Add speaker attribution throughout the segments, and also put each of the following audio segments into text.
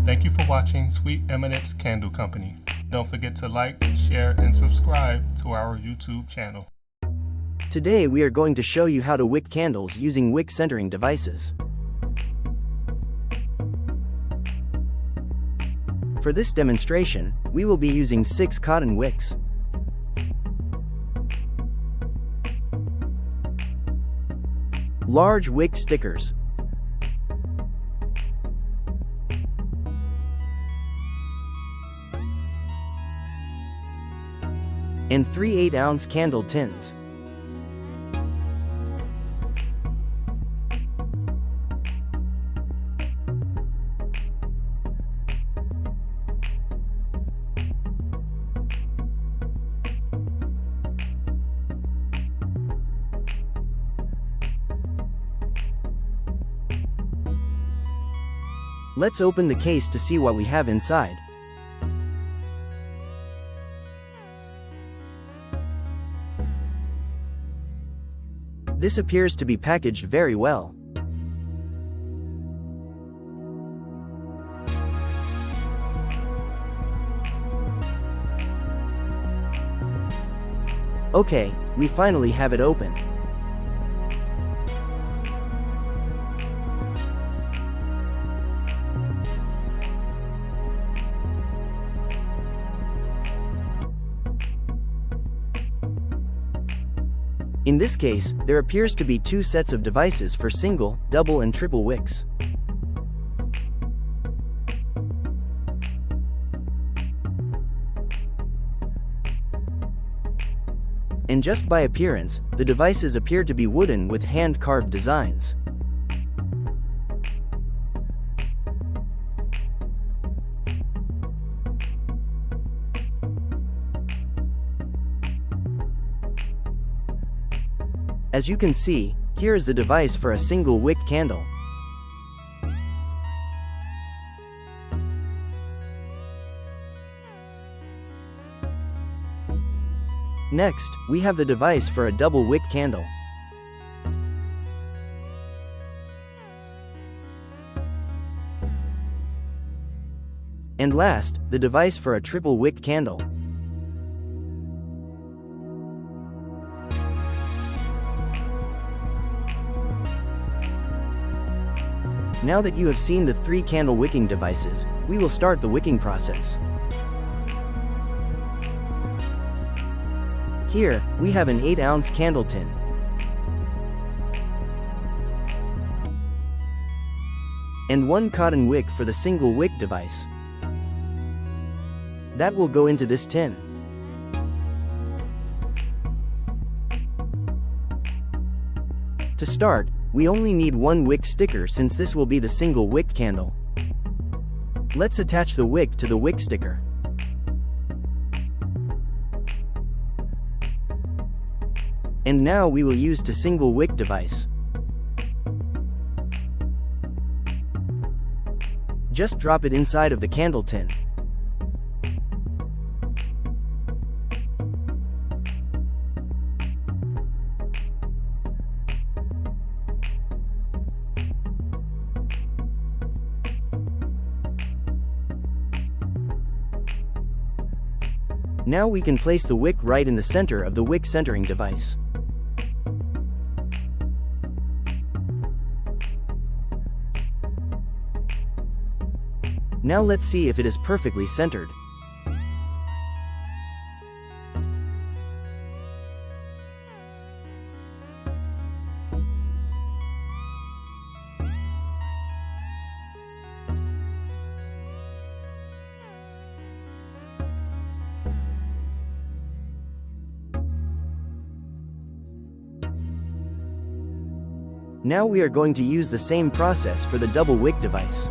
Speaker 1: Thank you for watching Sweet Eminence Candle Company. Don't forget to like, share, and subscribe to our YouTube channel.
Speaker 2: Today we are going to show you how to wick candles using wick centering devices. For this demonstration, we will be using 6 cotton wicks. Large wick stickers. And 3 8-ounce candle tins. Let's open the case to see what we have inside. This appears to be packaged very well. Okay, we finally have it open. In this case, there appears to be 2 sets of devices for single, double and triple wicks. And just by appearance, the devices appear to be wooden with hand-carved designs. As you can see, here is the device for a single wick candle. Next, we have the device for a double wick candle. And last, the device for a triple wick candle. Now that you have seen the 3 candle wicking devices, we will start the wicking process. Here, we have an 8-ounce candle tin. And 1 cotton wick for the single wick device. That will go into this tin. To start, we only need 1 wick sticker since this will be the single wick candle. Let's attach the wick to the wick sticker. And now we will use the single wick device. Just drop it inside of the candle tin. Now we can place the wick right in the center of the wick centering device. Now let's see if it is perfectly centered. Now we are going to use the same process for the double wick device.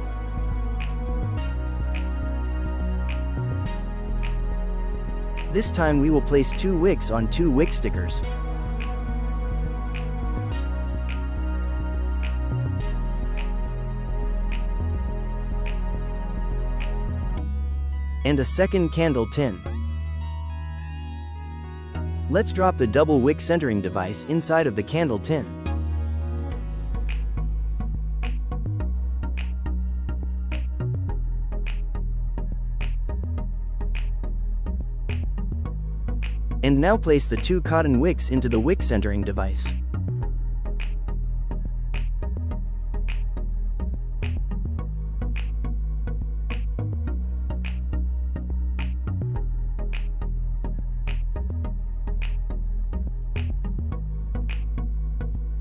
Speaker 2: This time we will place 2 wicks on 2 wick stickers. And a second candle tin. Let's drop the double wick centering device inside of the candle tin. And now place the 2 cotton wicks into the wick centering device.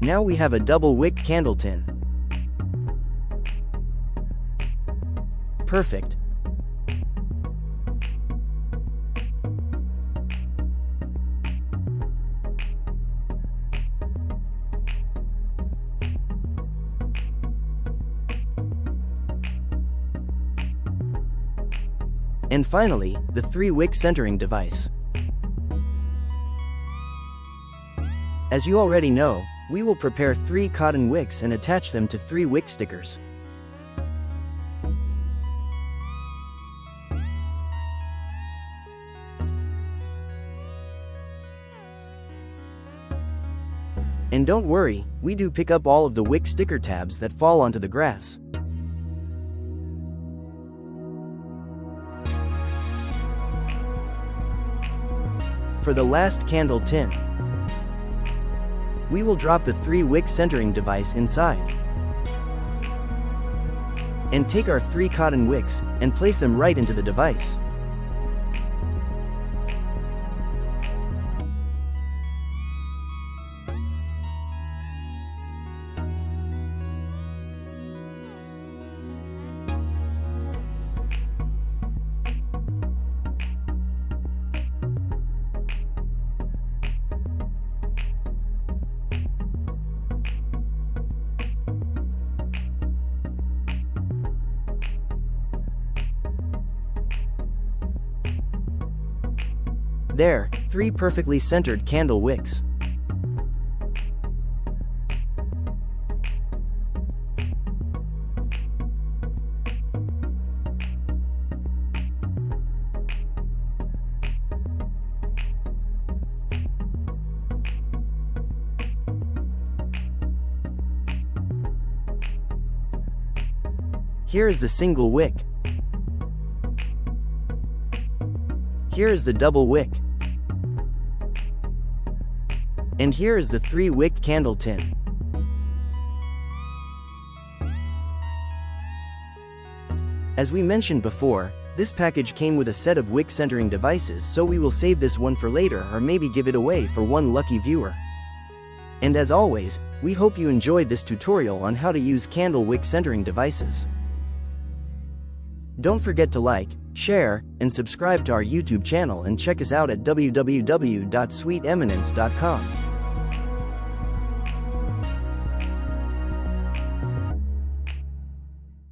Speaker 2: Now we have a double wick candle tin. Perfect. And finally, the 3 wick centering device. As you already know, we will prepare 3 cotton wicks and attach them to 3 wick stickers. And don't worry, we do pick up all of the wick sticker tabs that fall onto the grass. For the last candle tin, we will drop the 3 wick centering device inside. And take our 3 cotton wicks and place them right into the device. There, 3 perfectly centered candle wicks. Here is the single wick. Here is the double wick. And here is the 3 wick candle tin. As we mentioned before, this package came with a set of wick centering devices, so we will save this one for later or maybe give it away for one lucky viewer. And as always, we hope you enjoyed this tutorial on how to use candle wick centering devices. Don't forget to like, share, and subscribe to our YouTube channel and check us out at www.sweeteminence.com.